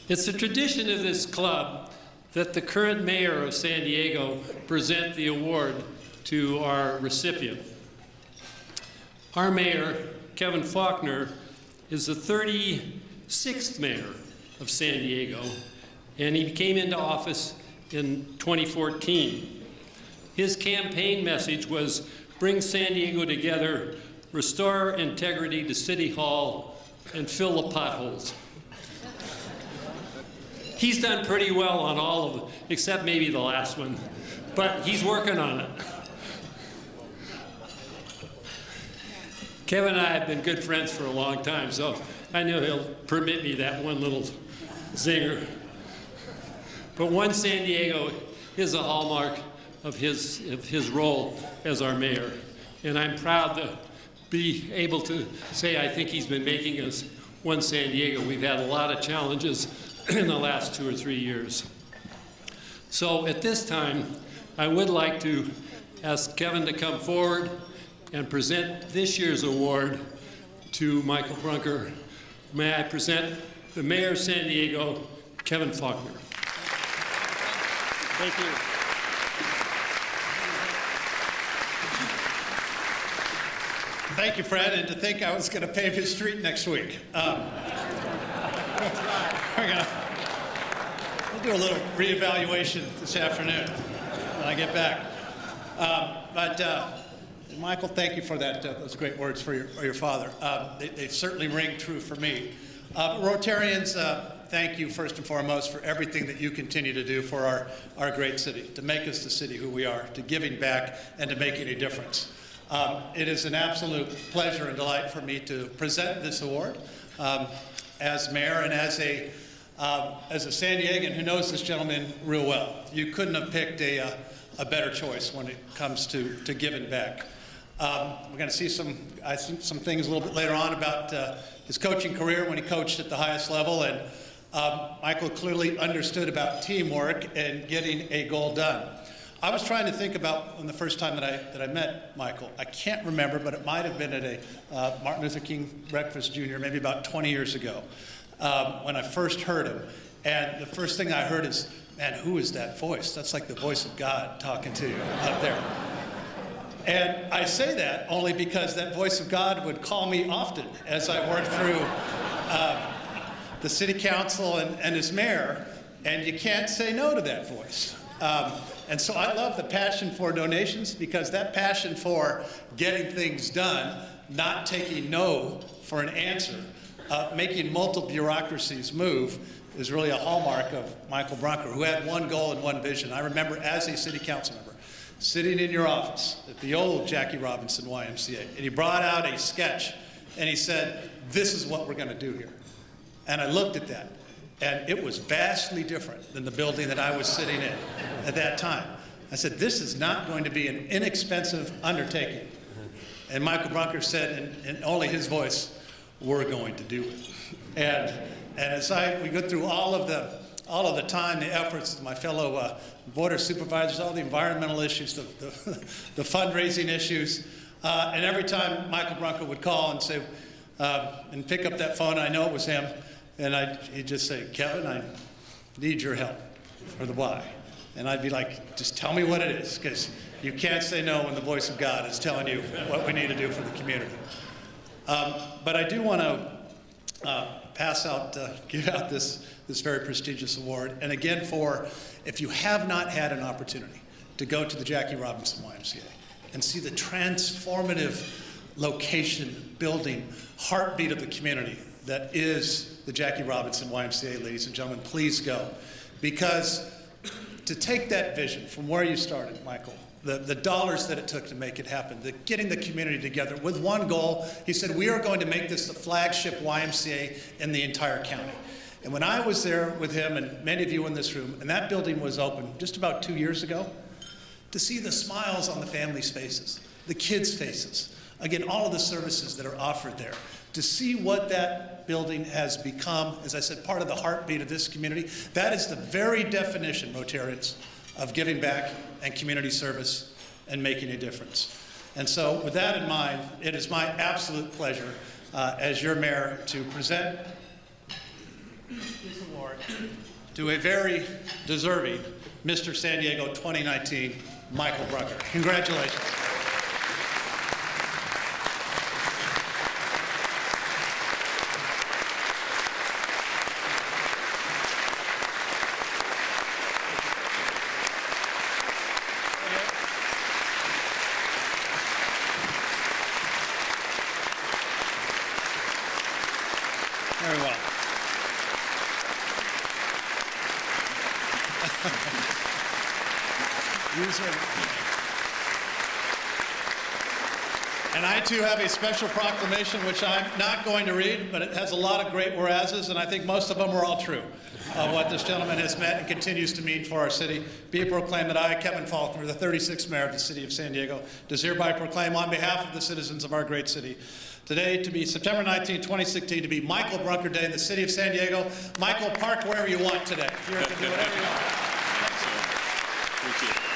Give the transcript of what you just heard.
It's a tradition of this club that the current mayor of San Diego present the award to our recipient. Our mayor, Kevin Faulconer, is the 36th mayor of San Diego, and he came into office in 2014. His campaign message was, bring San Diego together, restore integrity to City Hall, and fill the potholes. He's done pretty well on all of them, except maybe the last one, but he's working on it. Kevin and I have been good friends for a long time, so I know he'll permit me that one little zinger. But One San Diego is a hallmark of his role as our mayor, and I'm proud to be able to say I think he's been making us One San Diego. We've had a lot of challenges in the last 2 or 3 years. So at this time, I would like to ask Kevin to come forward and present this year's award to Michael Brunker. May I present the Mayor of San Diego, Kevin Faulconer. Thank you. Thank you, Fred, and to think I was going to pave his street next week. We'll do a little reevaluation this afternoon when I get back. Michael, thank you for that. Those great words for your father. They certainly ring true for me. Rotarians, thank you first and foremost for everything that you continue to do for our great city, to make us the city who we are, to giving back and to making a difference. It is an absolute pleasure and delight for me to present this award as mayor and as a San Diegan who knows this gentleman real well. You couldn't have picked a better choice when it comes to giving back. We're going to see some things a little bit later on about his coaching career when he coached at the highest level, and Michael clearly understood about teamwork and getting a goal done. I was trying to think about when the first time that I met Michael. I can't remember, but it might have been at a Martin Luther King breakfast junior, maybe about 20 years ago, when I first heard him. And the first thing I heard is, man, who is that voice? That's like the voice of God talking to you up there. And I say that only because that voice of God would call me often as I worked through the city council and as mayor, and you can't say no to that voice. And so I love the passion for donations, because that passion for getting things done, not taking no for an answer, making multiple bureaucracies move, is really a hallmark of Michael Brunker, who had one goal and one vision. I remember as a city council member, sitting in your office at the old Jackie Robinson YMCA, and he brought out a sketch, and he said, this is what we're going to do here. And I looked at that, and it was vastly different than the building that I was sitting in at that time. I said, this is not going to be an inexpensive undertaking. And Michael Brunker said, in only his voice, we're going to do it. And as we go through all of the time, the efforts of my fellow board of supervisors, all the environmental issues, the fundraising issues, and every time Michael Brunker would call and say, and pick up that phone, I know it was him, and he'd just say, Kevin, I need your help for the why. And I'd be like, just tell me what it is, because you can't say no when the voice of God is telling you what we need to do for the community. But I do want to give out this very prestigious award. And again, if you have not had an opportunity to go to the Jackie Robinson YMCA and see the transformative location, building, heartbeat of the community that is the Jackie Robinson YMCA, ladies and gentlemen, please go. Because to take that vision from where you started, Michael, the dollars that it took to make it happen, getting the community together with one goal, he said, we are going to make this the flagship YMCA in the entire county. And when I was there with him, and many of you in this room, and that building was open just about 2 years ago, to see the smiles on the families' faces, the kids' faces, again, all of the services that are offered there, to see what that building has become, as I said, part of the heartbeat of this community, that is the very definition, Rotarians, of giving back and community service and making a difference. And so with that in mind, it is my absolute pleasure as your mayor to present this award award to a very deserving Mr. San Diego 2019, Michael Brunker. Congratulations. Very well. And I too have a special proclamation which I'm not going to read, but it has a lot of great whereases, and I think most of them are all true of what this gentleman has meant and continues to mean for our city. Be it proclaimed that I, Kevin Faulconer, the 36th mayor of the city of San Diego, does hereby proclaim on behalf of the citizens of our great city, today to be September 19, 2016, to be Michael Brunker Day in the city of San Diego. Michael, park wherever you want today. You can do whatever you want. Appreciate it.